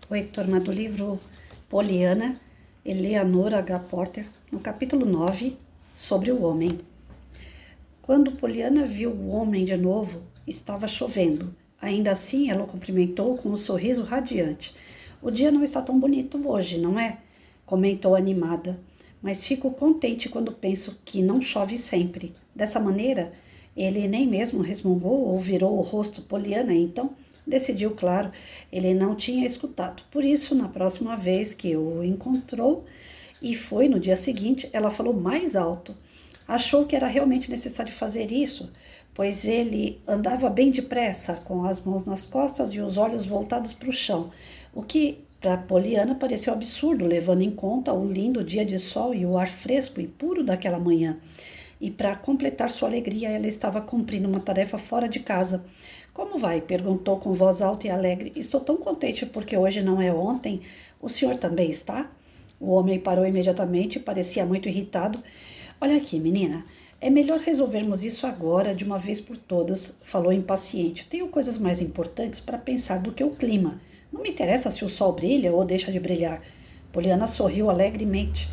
Oi, turma do livro Poliana, Eleanor H. Porter, no capítulo 9, sobre o homem. Quando Poliana viu o homem de novo, estava chovendo. Ainda assim, ela o cumprimentou com um sorriso radiante. O dia não está tão bonito hoje, não é? Comentou animada. Mas fico contente quando penso que não chove sempre. Dessa maneira, ele nem mesmo resmungou ou virou o rosto. Poliana, então, decidiu, claro, ele não tinha escutado. Por isso, na próxima vez que o encontrou, e foi no dia seguinte, ela falou mais alto. Achou que era realmente necessário fazer isso, pois ele andava bem depressa, com as mãos nas costas e os olhos voltados para o chão, o que para Poliana pareceu absurdo, levando em conta o lindo dia de sol e o ar fresco e puro daquela manhã. E para completar sua alegria, ela estava cumprindo uma tarefa fora de casa. Como vai? Perguntou com voz alta e alegre. Estou tão contente porque hoje não é ontem. O senhor também está? O homem parou imediatamente, parecia muito irritado. Olha aqui, menina, é melhor resolvermos isso agora, de uma vez por todas, falou impaciente. Tenho coisas mais importantes para pensar do que o clima. Não me interessa se o sol brilha ou deixa de brilhar. Poliana sorriu alegremente.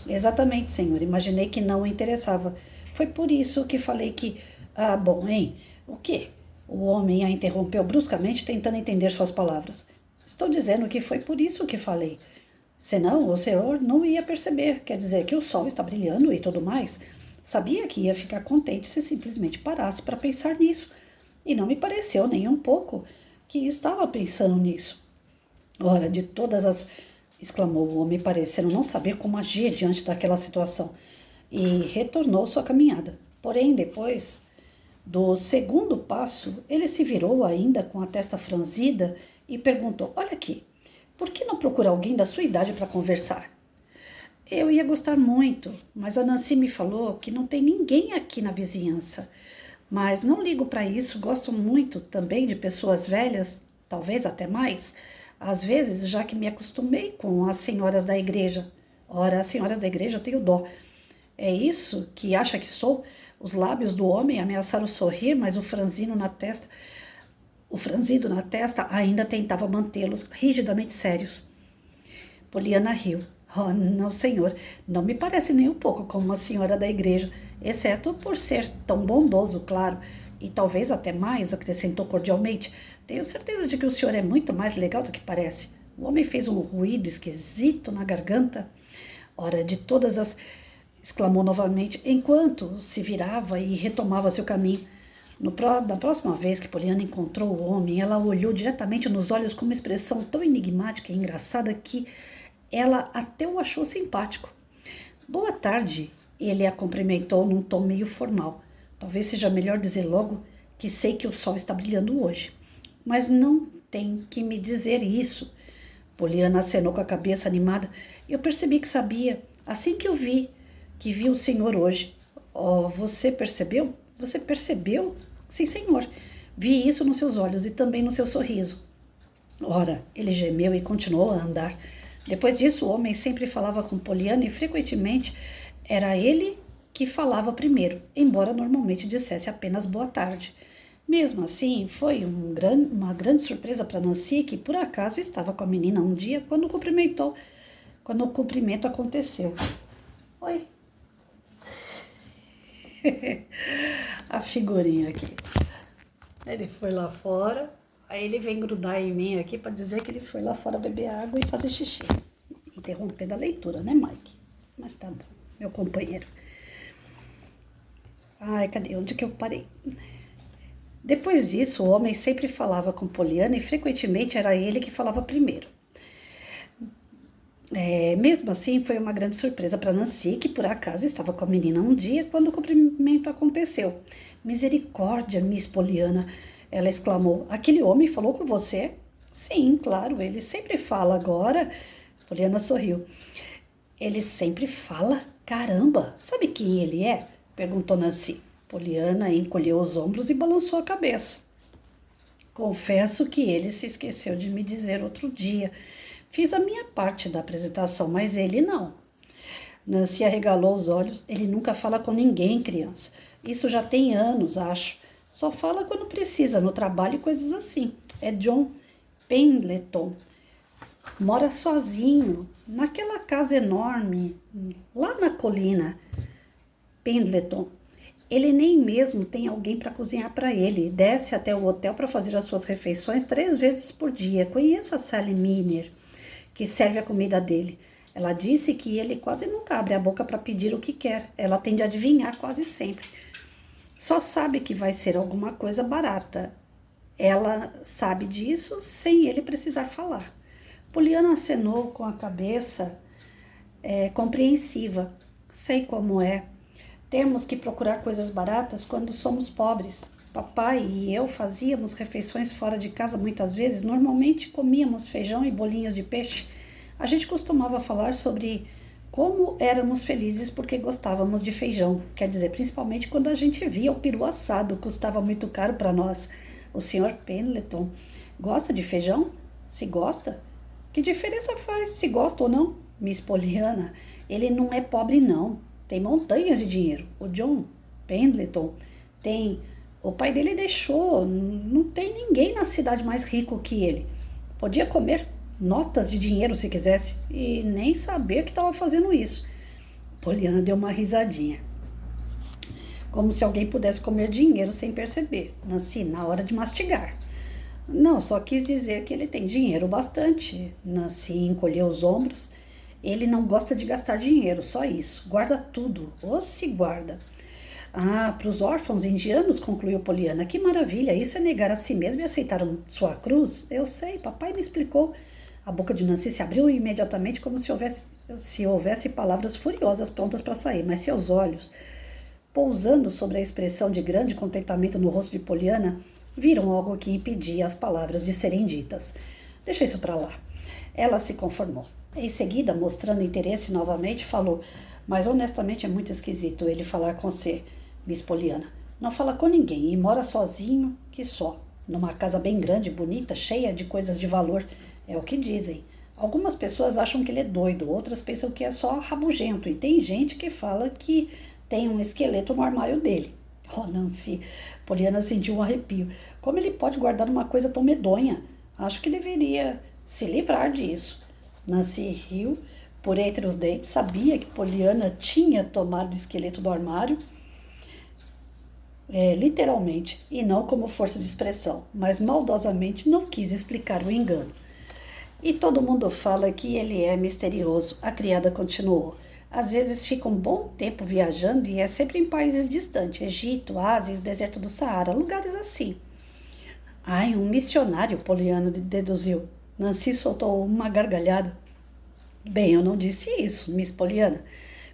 Exatamente, senhor. Imaginei que não o interessava. Foi por isso que falei que... Ah, bom, hein? O quê? O homem a interrompeu bruscamente, tentando entender suas palavras. Estou dizendo que foi por isso que falei. Senão, o senhor não ia perceber. Quer dizer que o sol está brilhando e tudo mais. Sabia que ia ficar contente se simplesmente parasse para pensar nisso. E não me pareceu nem um pouco que estava pensando nisso. Ora, de todas as... exclamou o homem, parecendo não saber como agir diante daquela situação, e retornou sua caminhada. Porém, depois do segundo passo, ele se virou ainda com a testa franzida e perguntou: Olha aqui, por que não procura alguém da sua idade para conversar? Eu ia gostar muito, mas a Nancy me falou que não tem ninguém aqui na vizinhança. Mas não ligo para isso, gosto muito também de pessoas velhas, talvez até mais. Às vezes, já que me acostumei com as senhoras da igreja. Ora, as senhoras da igreja eu tenho dó. É isso que acha que sou? Os lábios do homem ameaçaram sorrir, mas o franzido na testa ainda tentava mantê-los rigidamente sérios. Poliana riu. Oh, não, senhor, não me parece nem um pouco como uma senhora da igreja, exceto por ser tão bondoso, claro, e talvez até mais, acrescentou cordialmente. Tenho certeza de que o senhor é muito mais legal do que parece. O homem fez um ruído esquisito na garganta. Ora, de todas as... exclamou novamente, enquanto se virava e retomava seu caminho. Na próxima vez que Poliana encontrou o homem, ela olhou diretamente nos olhos com uma expressão tão enigmática e engraçada que ela até o achou simpático. Boa tarde, ele a cumprimentou num tom meio formal. Talvez seja melhor dizer logo que sei que o sol está brilhando hoje. Mas não tem que me dizer isso. Poliana acenou com a cabeça animada. Eu percebi que sabia, assim que eu vi o senhor hoje. Oh, você percebeu? Você percebeu? Sim, senhor. Vi isso nos seus olhos e também no seu sorriso. Ora, ele gemeu e continuou a andar. Depois disso, o homem sempre falava com Poliana e frequentemente era ele que falava primeiro, embora normalmente dissesse apenas boa tarde. Mesmo assim, foi uma grande surpresa para Nancy, que por acaso estava com a menina um dia quando o cumprimento aconteceu. Oi. A figurinha aqui. Ele foi lá fora, aí ele vem grudar em mim aqui para dizer que ele foi lá fora beber água e fazer xixi. Interrompendo a leitura, né, Mike? Mas tá bom, meu companheiro. Ai, cadê? Onde que eu parei? Depois disso, o homem sempre falava com Poliana e frequentemente era ele que falava primeiro. Mesmo assim, foi uma grande surpresa para Nancy, que por acaso estava com a menina um dia quando o cumprimento aconteceu. Misericórdia, Miss Poliana, ela exclamou. Aquele homem falou com você? Sim, claro, ele sempre fala agora. Poliana sorriu. Ele sempre fala? Caramba, sabe quem ele é? Perguntou Nancy. Poliana encolheu os ombros e balançou a cabeça. Confesso que ele se esqueceu de me dizer outro dia. Fiz a minha parte da apresentação, mas ele não. Nancy arregalou os olhos. Ele nunca fala com ninguém, criança. Isso já tem anos, acho. Só fala quando precisa, no trabalho e coisas assim. É John Pendleton. mora sozinho, naquela casa enorme, lá na colina Pendleton. Ele nem mesmo tem alguém para cozinhar para ele. Desce até o hotel para fazer as suas refeições 3 vezes por dia. Conheço a Sally Miner, que serve a comida dele. Ela disse que ele quase nunca abre a boca para pedir o que quer. Ela tende a adivinhar quase sempre. Só sabe que vai ser alguma coisa barata. Ela sabe disso sem ele precisar falar. Poliana acenou com a cabeça, compreensiva. Sei como é. Temos que procurar coisas baratas quando somos pobres. Papai e eu fazíamos refeições fora de casa muitas vezes. Normalmente comíamos feijão e bolinhos de peixe. A gente costumava falar sobre como éramos felizes porque gostávamos de feijão. Quer dizer, principalmente quando a gente via o peru assado, custava muito caro para nós. O Sr. Pendleton gosta de feijão? Se gosta? Que diferença faz se gosta ou não? Miss Poliana, ele não é pobre não. Tem montanhas de dinheiro. O John Pendleton tem... O pai dele deixou. Não tem ninguém na cidade mais rico que ele. Podia comer notas de dinheiro se quisesse e nem saber que estava fazendo isso. Poliana deu uma risadinha. Como se alguém pudesse comer dinheiro sem perceber. Nancy, na hora de mastigar. Não, só quis dizer que ele tem dinheiro bastante. Nancy encolheu os ombros. Ele não gosta de gastar dinheiro, só isso. Guarda tudo, ou se guarda. Ah, para os órfãos indianos, concluiu Poliana. Que maravilha, isso é negar a si mesmo e aceitar sua cruz? Eu sei, papai me explicou. A boca de Nancy se abriu imediatamente como se houvesse palavras furiosas prontas para sair, mas seus olhos, pousando sobre a expressão de grande contentamento no rosto de Poliana, viram algo que impedia as palavras de serem ditas. Deixa isso para lá. Ela se conformou. Em seguida, mostrando interesse novamente, falou: mas honestamente é muito esquisito ele falar com você, Miss Poliana. Não fala com ninguém e mora sozinho que só. Numa casa bem grande, bonita, cheia de coisas de valor. É o que dizem. Algumas pessoas acham que ele é doido, outras pensam que é só rabugento. E tem gente que fala que tem um esqueleto no armário dele. Oh, Nancy, Poliana sentiu um arrepio. Como ele pode guardar uma coisa tão medonha? Acho que deveria se livrar disso. Nancy riu por entre os dentes, sabia que Poliana tinha tomado o esqueleto do armário, literalmente, e não como força de expressão, mas maldosamente não quis explicar o engano. E todo mundo fala que ele é misterioso, a criada continuou. Às vezes fica um bom tempo viajando e é sempre em países distantes, Egito, Ásia, o deserto do Saara, lugares assim. Ai, um missionário, Poliana deduziu. Nancy soltou uma gargalhada. Bem, eu não disse isso, Miss Poliana.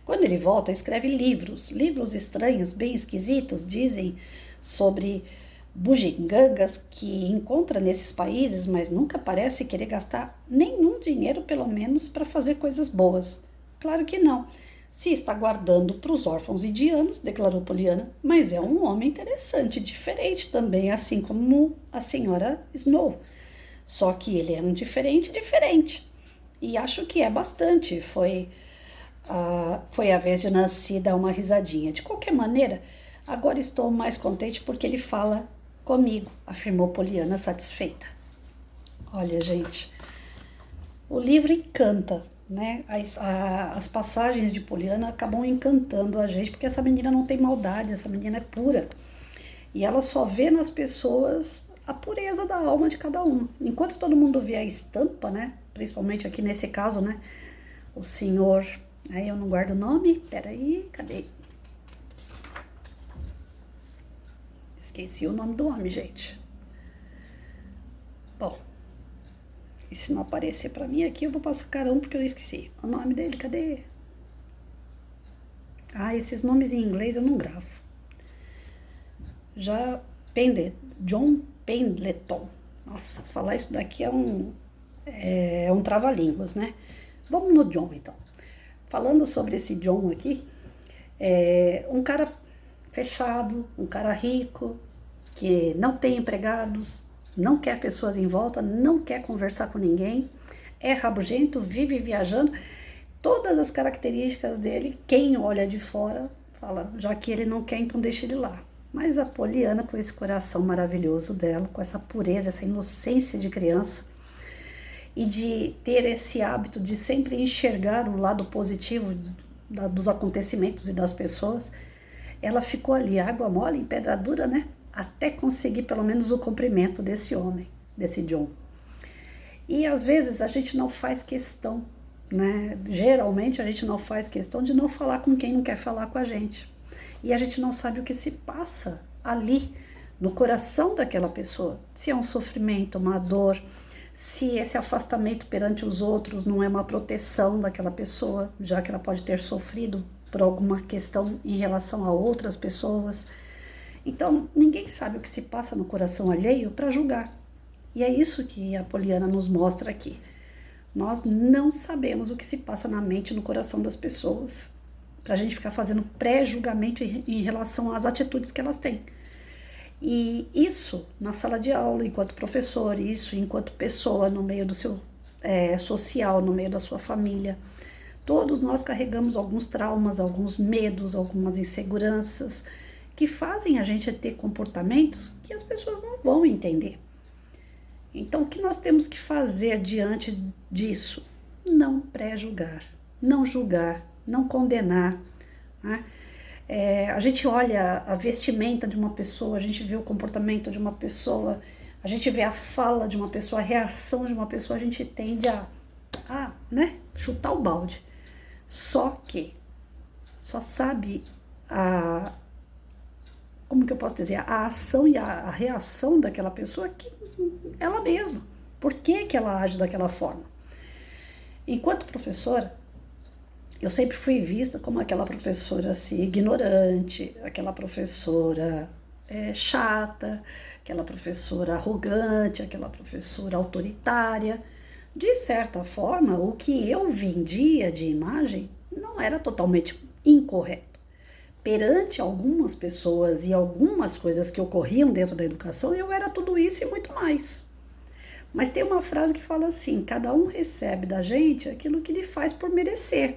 Quando ele volta, escreve livros estranhos, bem esquisitos, dizem sobre bugigangas que encontra nesses países, mas nunca parece querer gastar nenhum dinheiro, pelo menos, para fazer coisas boas. Claro que não. Se está guardando para os órfãos indianos, declarou Poliana, mas é um homem interessante, diferente também, assim como a senhora Snow. Só que ele é um diferente. E acho que é bastante. Foi a vez de Nancy dar uma risadinha. De qualquer maneira, agora estou mais contente porque ele fala comigo, afirmou Poliana satisfeita. Olha, gente, o livro encanta, né? As passagens de Poliana acabam encantando a gente, porque essa menina não tem maldade, essa menina é pura. E ela só vê nas pessoas a pureza da alma de cada uma. Enquanto todo mundo vê a estampa, né? Principalmente aqui nesse caso, né? O senhor... Aí eu não guardo o nome. Peraí, cadê? Esqueci o nome do homem, gente. Bom, e se não aparecer pra mim aqui, eu vou passar carão porque eu esqueci. O nome dele, cadê? Ah, esses nomes em inglês eu não gravo. John Pendleton. Nossa, falar isso daqui é um trava-línguas, né? Vamos no John, então. Falando sobre esse John aqui, um cara fechado, um cara rico, que não tem empregados, não quer pessoas em volta, não quer conversar com ninguém, é rabugento, vive viajando. Todas as características dele, quem olha de fora, fala, já que ele não quer, então deixa ele lá. Mas a Poliana, com esse coração maravilhoso dela, com essa pureza, essa inocência de criança, e de ter esse hábito de sempre enxergar o lado positivo dos acontecimentos e das pessoas, ela ficou ali, água mole em pedra dura, né? Até conseguir pelo menos o cumprimento desse homem, desse John. E às vezes a gente não faz questão, né? Geralmente a gente não faz questão de não falar com quem não quer falar com a gente. E a gente não sabe o que se passa ali, no coração daquela pessoa. Se é um sofrimento, uma dor, se esse afastamento perante os outros não é uma proteção daquela pessoa, já que ela pode ter sofrido por alguma questão em relação a outras pessoas. Então, ninguém sabe o que se passa no coração alheio para julgar. E é isso que a Poliana nos mostra aqui. Nós não sabemos o que se passa na mente e no coração das pessoas, para a gente ficar fazendo pré-julgamento em relação às atitudes que elas têm. E isso na sala de aula, enquanto professor, isso enquanto pessoa no meio do seu social, no meio da sua família. Todos nós carregamos alguns traumas, alguns medos, algumas inseguranças que fazem a gente ter comportamentos que as pessoas não vão entender. Então, o que nós temos que fazer diante disso? Não pré-julgar, não julgar, não condenar, né? A gente olha a vestimenta de uma pessoa, a gente vê o comportamento de uma pessoa, a gente vê a fala de uma pessoa, a reação de uma pessoa, a gente tende a chutar o balde. Só que só sabe como que eu posso dizer, a ação e a reação daquela pessoa que ela mesma. Por que que ela age daquela forma? Enquanto professora, eu sempre fui vista como aquela professora assim, ignorante, aquela professora chata, aquela professora arrogante, aquela professora autoritária. De certa forma, o que eu vendia de imagem não era totalmente incorreto. Perante algumas pessoas e algumas coisas que ocorriam dentro da educação, eu era tudo isso e muito mais. Mas tem uma frase que fala assim: cada um recebe da gente aquilo que lhe faz por merecer.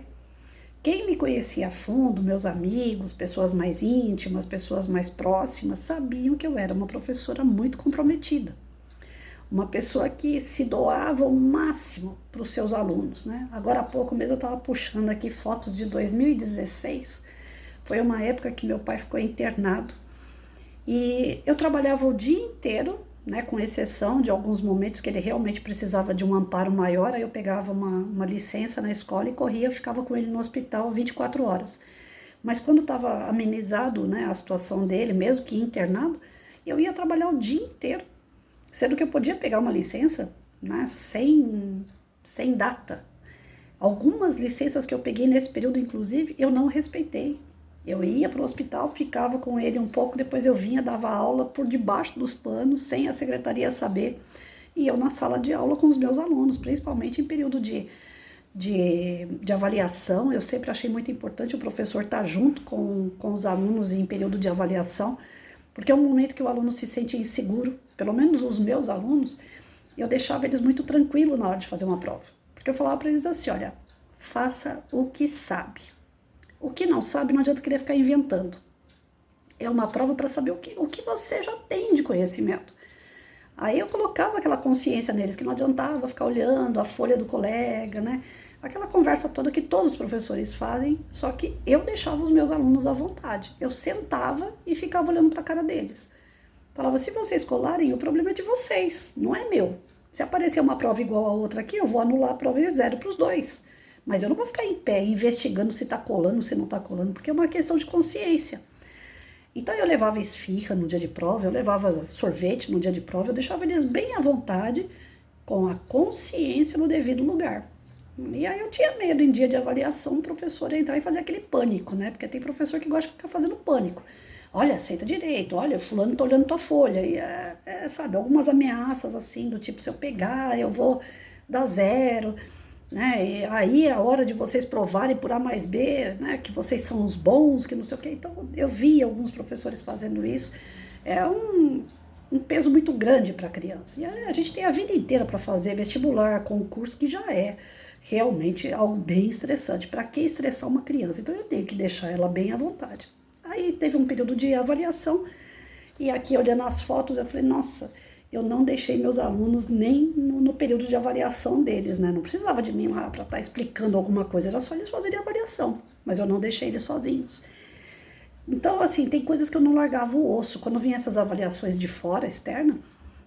Quem me conhecia a fundo, meus amigos, pessoas mais íntimas, pessoas mais próximas, sabiam que eu era uma professora muito comprometida. Uma pessoa que se doava o máximo para os seus alunos, né? Agora há pouco mesmo eu estava puxando aqui fotos de 2016. Foi uma época que meu pai ficou internado. E eu trabalhava o dia inteiro, né, com exceção de alguns momentos que ele realmente precisava de um amparo maior, aí eu pegava uma licença na escola e corria, ficava com ele no hospital 24 horas. Mas quando estava amenizado, né, a situação dele, mesmo que internado, eu ia trabalhar o dia inteiro, sendo que eu podia pegar uma licença, né, sem data. Algumas licenças que eu peguei nesse período, inclusive, eu não respeitei. Eu ia para o hospital, ficava com ele um pouco, depois eu vinha, dava aula por debaixo dos panos, sem a secretaria saber, e eu na sala de aula com os meus alunos, principalmente em período de avaliação. Eu sempre achei muito importante o professor estar junto com os alunos em período de avaliação, porque é um momento que o aluno se sente inseguro. Pelo menos os meus alunos, eu deixava eles muito tranquilos na hora de fazer uma prova, porque eu falava para eles assim: olha, faça o que sabe. O que não sabe, não adianta querer ficar inventando. É uma prova para saber o que você já tem de conhecimento. Aí eu colocava aquela consciência neles, que não adiantava ficar olhando a folha do colega, né? Aquela conversa toda que todos os professores fazem, só que eu deixava os meus alunos à vontade. Eu sentava e ficava olhando para a cara deles. Falava: se vocês colarem, o problema é de vocês, não é meu. Se aparecer uma prova igual a outra aqui, eu vou anular a prova e 0 para os dois. Mas eu não vou ficar em pé investigando se está colando, se não está colando, porque é uma questão de consciência. Então eu levava esfirra no dia de prova, eu levava sorvete no dia de prova, eu deixava eles bem à vontade, com a consciência no devido lugar. E aí eu tinha medo, em dia de avaliação, o professor entrar e fazer aquele pânico, né? Porque tem professor que gosta de ficar fazendo pânico. Olha, senta direito, olha, fulano tá olhando tua folha. E sabe, algumas ameaças assim, do tipo: se eu pegar, eu vou dar 0... né? E aí é a hora de vocês provarem por A mais B, né? Que vocês são os bons, que não sei o quê. Então eu vi alguns professores fazendo isso. É um peso muito grande para a criança. E a gente tem a vida inteira para fazer vestibular, concurso, que já é realmente algo bem estressante. Para que estressar uma criança? Então eu tenho que deixar ela bem à vontade. Aí teve um período de avaliação, e aqui olhando as fotos eu falei: nossa, eu não deixei meus alunos nem no período de avaliação deles, né? Não precisava de mim lá para estar explicando alguma coisa, era só eles fazerem a avaliação, mas eu não deixei eles sozinhos. Então, assim, tem coisas que eu não largava o osso. Quando vinha essas avaliações de fora, externa,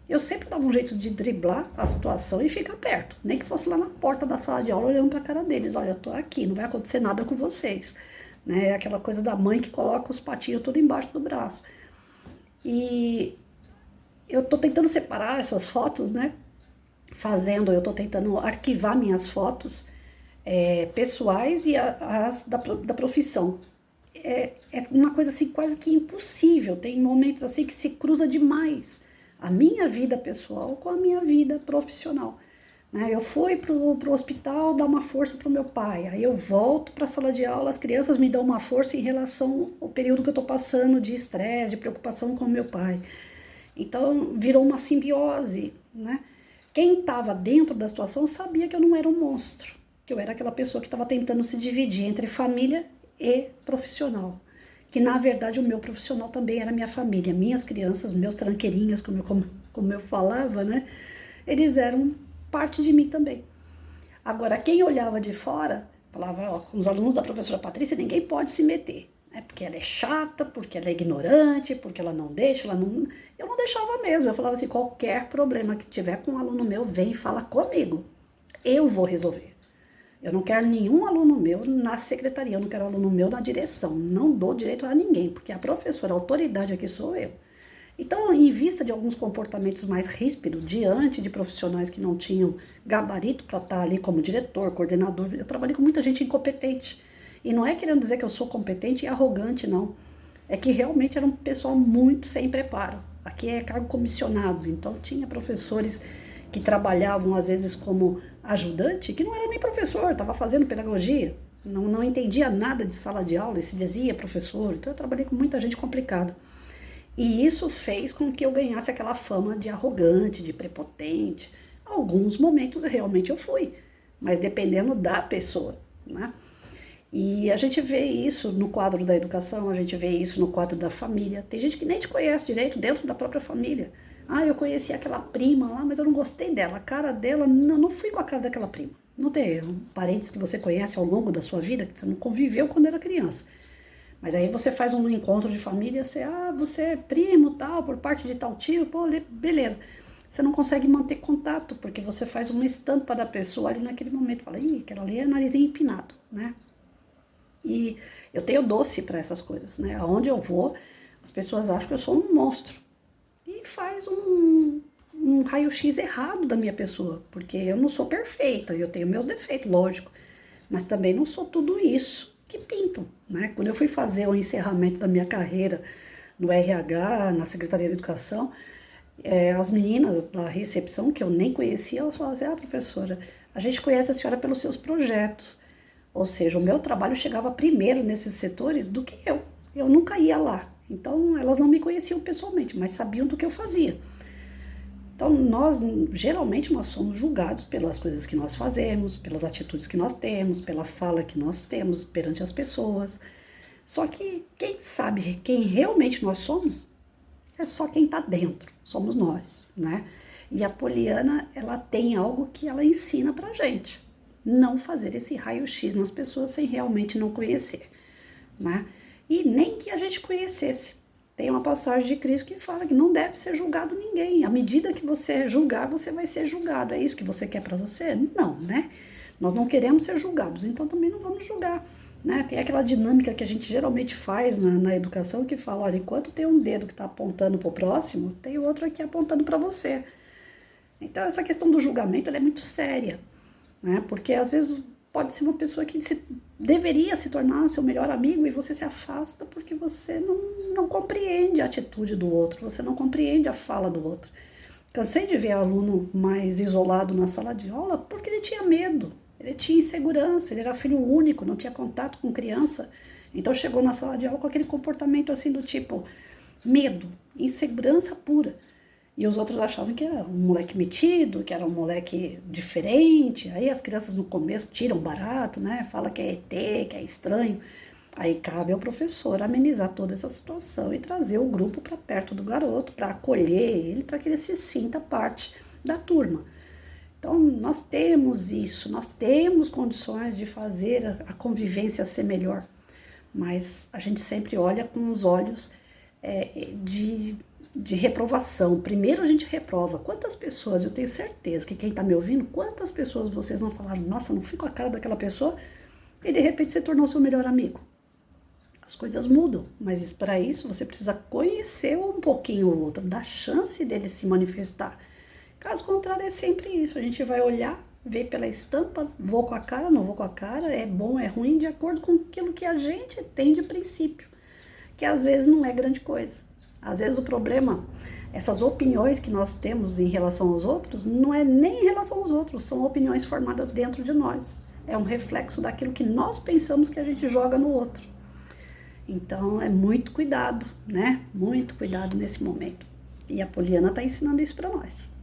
eu sempre dava um jeito de driblar a situação e ficar perto. Nem que fosse lá na porta da sala de aula, olhando para a cara deles. Olha, eu tô aqui, não vai acontecer nada com vocês. Né? É aquela coisa da mãe que coloca os patinhos tudo embaixo do braço. E eu tô tentando separar essas fotos, né? Eu tô tentando arquivar minhas fotos pessoais e as da profissão. É uma coisa assim quase que impossível. Tem momentos assim que se cruza demais a minha vida pessoal com a minha vida profissional. Né? Eu fui pro hospital dar uma força pro meu pai, aí eu volto para a sala de aula, as crianças me dão uma força em relação ao período que eu estou passando de estresse, de preocupação com o meu pai. Então virou uma simbiose, né? Quem estava dentro da situação sabia que eu não era um monstro, que eu era aquela pessoa que estava tentando se dividir entre família e profissional. Que na verdade o meu profissional também era minha família, minhas crianças, meus tranqueirinhas, como eu falava, né? Eles eram parte de mim também. Agora, quem olhava de fora, falava, ó, com os alunos da professora Patrícia, ninguém pode se meter. Porque ela é chata, porque ela é ignorante, porque ela não deixa, eu não deixava mesmo. Eu falava assim, qualquer problema que tiver com um aluno meu, vem e fala comigo. Eu vou resolver. Eu não quero nenhum aluno meu na secretaria, eu não quero aluno meu na direção. Não dou direito a ninguém, porque a professora, a autoridade aqui sou eu. Então, em vista de alguns comportamentos mais ríspidos, diante de profissionais que não tinham gabarito para estar ali como diretor, coordenador, eu trabalhei com muita gente incompetente. E não é querendo dizer que eu sou competente e arrogante, não. É que realmente era um pessoal muito sem preparo. Aqui é cargo comissionado, então tinha professores que trabalhavam às vezes como ajudante, que não era nem professor, estava fazendo pedagogia, não entendia nada de sala de aula e se dizia professor. Então eu trabalhei com muita gente complicada. E isso fez com que eu ganhasse aquela fama de arrogante, de prepotente. Alguns momentos realmente eu fui, mas dependendo da pessoa, né? E a gente vê isso no quadro da educação, a gente vê isso no quadro da família. Tem gente que nem te conhece direito dentro da própria família. Ah, eu conheci aquela prima lá, mas eu não gostei dela. A cara dela, não fui com a cara daquela prima. Não tem parentes que você conhece ao longo da sua vida, que você não conviveu quando era criança. Mas aí você faz um encontro de família, você é primo tal, por parte de tal tio, pô, beleza. Você não consegue manter contato, porque você faz uma estampa da pessoa ali naquele momento. Fala, ih, aquela ali é narizinho empinado, né? E eu tenho doce para essas coisas, né? Aonde eu vou, as pessoas acham que eu sou um monstro. E faz um raio-x errado da minha pessoa, porque eu não sou perfeita, eu tenho meus defeitos, lógico, mas também não sou tudo isso que pintam, né? Quando eu fui fazer o encerramento da minha carreira no RH, na Secretaria de Educação, as meninas da recepção, que eu nem conhecia, elas falavam assim, professora, a gente conhece a senhora pelos seus projetos. Ou seja, o meu trabalho chegava primeiro nesses setores do que eu. Eu nunca ia lá. Então, elas não me conheciam pessoalmente, mas sabiam do que eu fazia. Então, geralmente, nós somos julgados pelas coisas que nós fazemos, pelas atitudes que nós temos, pela fala que nós temos perante as pessoas. Só que quem sabe quem realmente nós somos é só quem está dentro, somos nós, né? E a Poliana, ela tem algo que ela ensina pra gente. Não fazer esse raio-x nas pessoas sem realmente não conhecer, né? E nem que a gente conhecesse. Tem uma passagem de Cristo que fala que não deve ser julgado ninguém. À medida que você julgar, você vai ser julgado. É isso que você quer para você? Não, né? Nós não queremos ser julgados, então também não vamos julgar, né? Tem aquela dinâmica que a gente geralmente faz na educação que fala, olha, enquanto tem um dedo que está apontando para o próximo, tem outro aqui apontando para você. Então essa questão do julgamento ela é muito séria, né? Porque às vezes pode ser uma pessoa que deveria se tornar seu melhor amigo e você se afasta porque você não compreende a atitude do outro, você não compreende a fala do outro. Cansei de ver aluno mais isolado na sala de aula porque ele tinha medo, ele tinha insegurança, ele era filho único, não tinha contato com criança, então chegou na sala de aula com aquele comportamento assim do tipo medo, insegurança pura. E os outros achavam que era um moleque metido, que era um moleque diferente. Aí as crianças no começo tiram barato, né? Fala que é ET, que é estranho. Aí cabe ao professor amenizar toda essa situação e trazer o grupo para perto do garoto, para acolher ele, para que ele se sinta parte da turma. Então, nós temos isso, nós temos condições de fazer a convivência ser melhor, mas a gente sempre olha com os olhos de reprovação. Primeiro a gente reprova. Quantas pessoas, eu tenho certeza que quem está me ouvindo, quantas pessoas vocês não falaram, nossa, não fico a cara daquela pessoa, e de repente se tornou seu melhor amigo. As coisas mudam, mas para isso você precisa conhecer um pouquinho o outro, dar chance dele se manifestar. Caso contrário, é sempre isso. A gente vai olhar, ver pela estampa, vou com a cara, não vou com a cara, é bom, é ruim, de acordo com aquilo que a gente tem de princípio, que às vezes não é grande coisa. Às vezes o problema, essas opiniões que nós temos em relação aos outros, não é nem em relação aos outros, são opiniões formadas dentro de nós. É um reflexo daquilo que nós pensamos que a gente joga no outro. Então, é muito cuidado, né? Muito cuidado nesse momento. E a Poliana está ensinando isso para nós.